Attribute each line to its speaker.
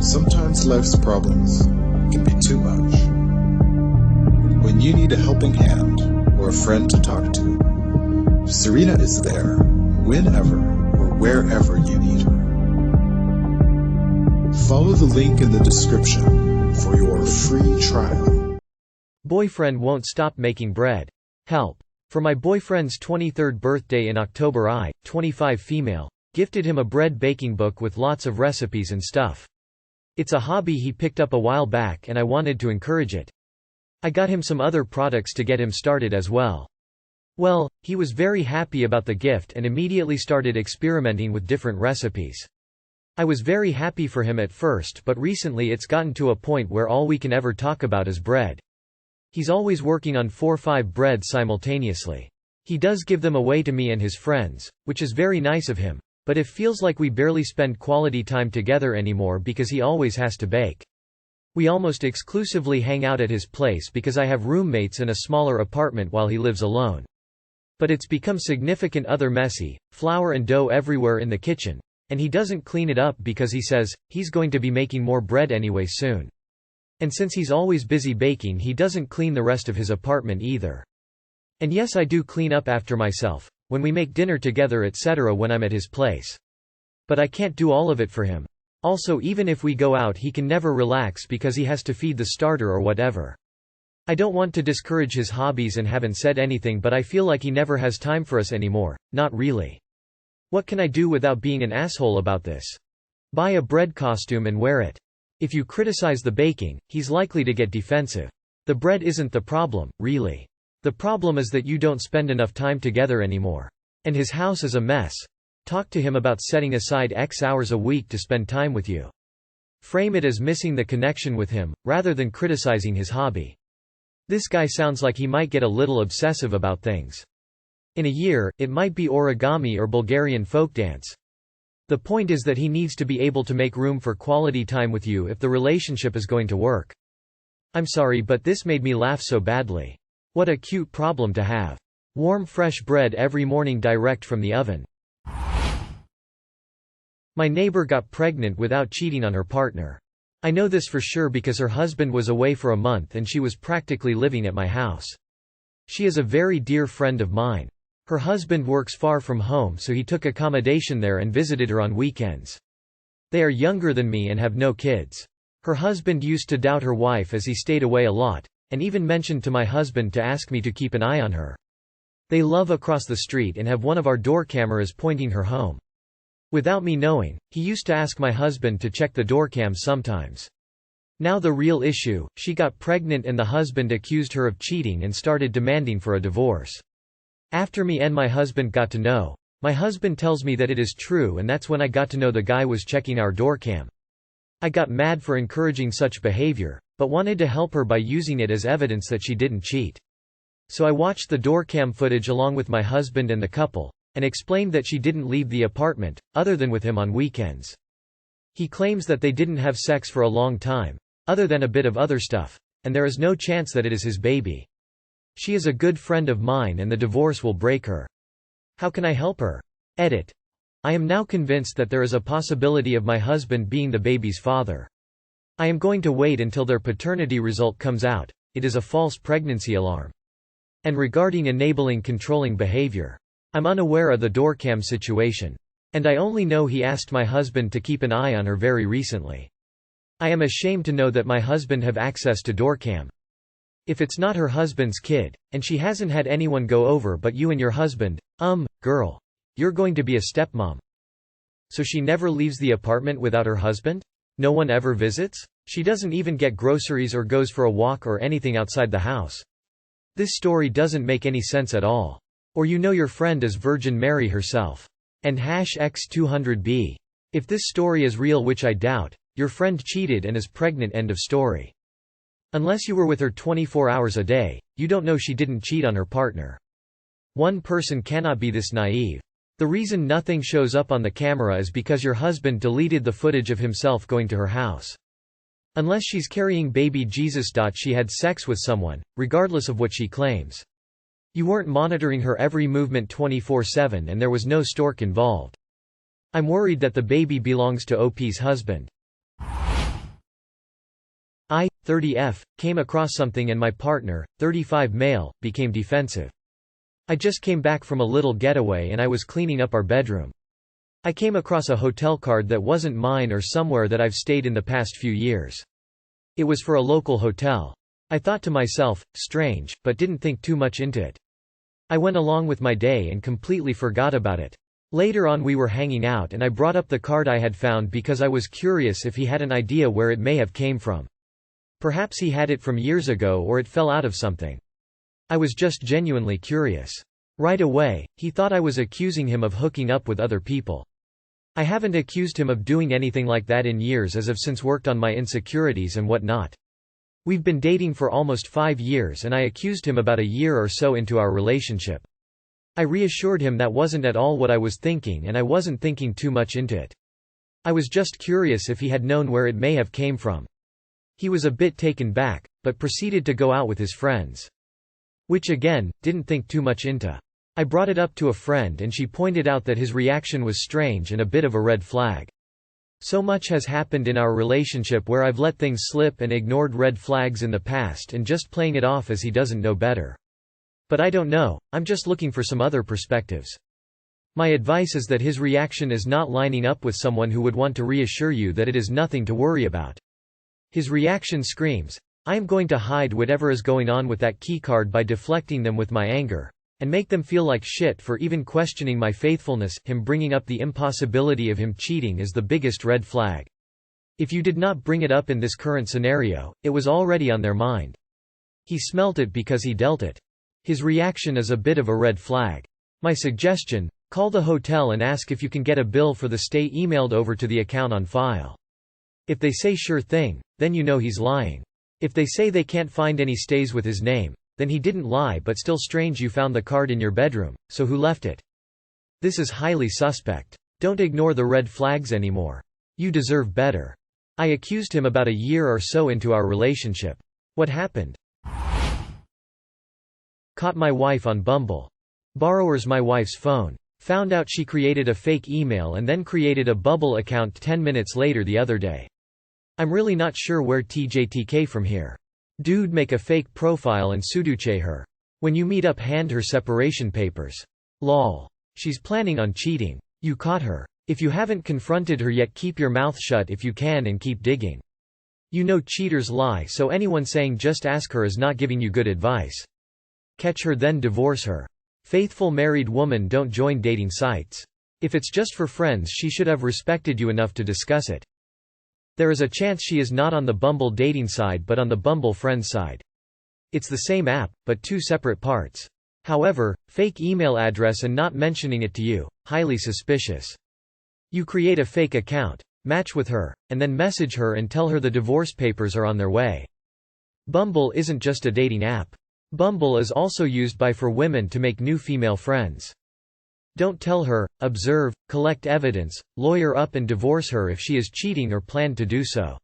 Speaker 1: Sometimes life's problems can be too much. When you need a helping hand or a friend to talk to, Serena is there whenever or wherever you need her. Follow the link in the description for your free trial.
Speaker 2: Boyfriend won't stop making bread. Help. For my boyfriend's 23rd birthday in October, I, 25 female, gifted him a bread baking book with lots of recipes and stuff. It's a hobby he picked up a while back and I wanted to encourage it. I got him some other products to get him started as well. Well, he was very happy about the gift and immediately started experimenting with different recipes. I was very happy for him at first, but recently it's gotten to a point where all we can ever talk about is bread. He's always working on 4-5 breads simultaneously. He does give them away to me and his friends, which is very nice of him, but it feels like we barely spend quality time together anymore because he always has to bake. We almost exclusively hang out at his place because I have roommates in a smaller apartment while he lives alone. But it's become significant other messy, flour and dough everywhere in the kitchen, and he doesn't clean it up because he says, he's going to be making more bread anyway soon. And since he's always busy baking, he doesn't clean the rest of his apartment either. And yes, I do clean up after myself, when we make dinner together etc. when I'm at his place. But I can't do all of it for him. Also, even if we go out he can never relax because he has to feed the starter or whatever. I don't want to discourage his hobbies and haven't said anything, but I feel like he never has time for us anymore, not really. What can I do without being an asshole about this? Buy a bread costume and wear it. If you criticize the baking, he's likely to get defensive. The bread isn't the problem, really. The problem is that you don't spend enough time together anymore. And his house is a mess. Talk to him about setting aside X hours a week to spend time with you. Frame it as missing the connection with him, rather than criticizing his hobby. This guy sounds like he might get a little obsessive about things. In a year, it might be origami or Bulgarian folk dance. The point is that he needs to be able to make room for quality time with you if the relationship is going to work. I'm sorry, but this made me laugh so badly. What a cute problem to have. Warm fresh bread every morning direct from the oven. My neighbor got pregnant without cheating on her partner. I know this for sure because her husband was away for a month and she was practically living at my house. She is a very dear friend of mine. Her husband works far from home, so he took accommodation there and visited her on weekends. They are younger than me and have no kids. Her husband used to doubt her wife as he stayed away a lot, and even mentioned to my husband to ask me to keep an eye on her. They live across the street and have one of our door cameras pointing her home. Without me knowing, he used to ask my husband to check the door cams sometimes. Now the real issue, she got pregnant and the husband accused her of cheating and started demanding for a divorce. After me and my husband got to know, my husband tells me that it is true, and that's when I got to know the guy was checking our door cam. I got mad for encouraging such behavior, but wanted to help her by using it as evidence that she didn't cheat. So I watched the door cam footage along with my husband and the couple, and explained that she didn't leave the apartment, other than with him on weekends. He claims that they didn't have sex for a long time, other than a bit of other stuff, and there is no chance that it is his baby. She is a good friend of mine and the divorce will break her. How can I help her? Edit. I am now convinced that there is a possibility of my husband being the baby's father. I am going to wait until their paternity result comes out. It is a false pregnancy alarm. And regarding enabling controlling behavior, I'm unaware of the doorcam situation. And I only know he asked my husband to keep an eye on her very recently. I am ashamed to know that my husband have access to doorcam. If it's not her husband's kid, and she hasn't had anyone go over but you and your husband, girl. You're going to be a stepmom. So she never leaves the apartment without her husband? No one ever visits? She doesn't even get groceries or goes for a walk or anything outside the house. This story doesn't make any sense at all. Or you know your friend is Virgin Mary herself. And #X200B. If this story is real, which I doubt, your friend cheated and is pregnant, end of story. Unless you were with her 24 hours a day, you don't know she didn't cheat on her partner. One person cannot be this naive. The reason nothing shows up on the camera is because your husband deleted the footage of himself going to her house. Unless she's carrying baby Jesus. She had sex with someone, regardless of what she claims. You weren't monitoring her every movement 24/7 and there was no stork involved. I'm worried that the baby belongs to OP's husband. I, 30F, came across something and my partner, 35 male, became defensive. I just came back from a little getaway and I was cleaning up our bedroom. I came across a hotel card that wasn't mine or somewhere that I've stayed in the past few years. It was for a local hotel. I thought to myself, strange, but didn't think too much into it. I went along with my day and completely forgot about it. Later on we were hanging out and I brought up the card I had found because I was curious if he had an idea where it may have came from. Perhaps he had it from years ago or it fell out of something. I was just genuinely curious. Right away, he thought I was accusing him of hooking up with other people. I haven't accused him of doing anything like that in years as I've since worked on my insecurities and whatnot. We've been dating for almost 5 years and I accused him about a year or so into our relationship. I reassured him that wasn't at all what I was thinking and I wasn't thinking too much into it. I was just curious if he had known where it may have came from. He was a bit taken back, but proceeded to go out with his friends. Which again, didn't think too much into. I brought it up to a friend and she pointed out that his reaction was strange and a bit of a red flag. So much has happened in our relationship where I've let things slip and ignored red flags in the past and just playing it off as he doesn't know better. But I don't know, I'm just looking for some other perspectives. My advice is that his reaction is not lining up with someone who would want to reassure you that it is nothing to worry about. His reaction screams, I am going to hide whatever is going on with that keycard by deflecting them with my anger, and make them feel like shit for even questioning my faithfulness. Him bringing up the impossibility of him cheating is the biggest red flag. If you did not bring it up in this current scenario, it was already on their mind. He smelt it because he dealt it. His reaction is a bit of a red flag. My suggestion: call the hotel and ask if you can get a bill for the stay emailed over to the account on file. If they say sure thing, then you know he's lying. If they say they can't find any stays with his name, then he didn't lie, but still strange you found the card in your bedroom, so who left it? This is highly suspect. Don't ignore the red flags anymore. You deserve better. I accused him about a year or so into our relationship. What happened? Caught my wife on Bumble. Borrowers my wife's phone. Found out she created a fake email and then created a Bumble account 10 minutes later the other day. I'm really not sure where TJTK from here. Dude, make a fake profile and suduche her. When you meet up, hand her separation papers. Lol. She's planning on cheating. You caught her. If you haven't confronted her yet, keep your mouth shut if you can and keep digging. You know cheaters lie, so anyone saying just ask her is not giving you good advice. Catch her then divorce her. Faithful married woman, don't join dating sites. If it's just for friends, she should have respected you enough to discuss it. There is a chance she is not on the Bumble dating side but on the Bumble friends side. It's the same app, but 2 separate parts. However, fake email address and not mentioning it to you, highly suspicious. You create a fake account, match with her, and then message her and tell her the divorce papers are on their way. Bumble isn't just a dating app. Bumble is also used for women to make new female friends. Don't tell her, observe, collect evidence, lawyer up and divorce her if she is cheating or plan to do so.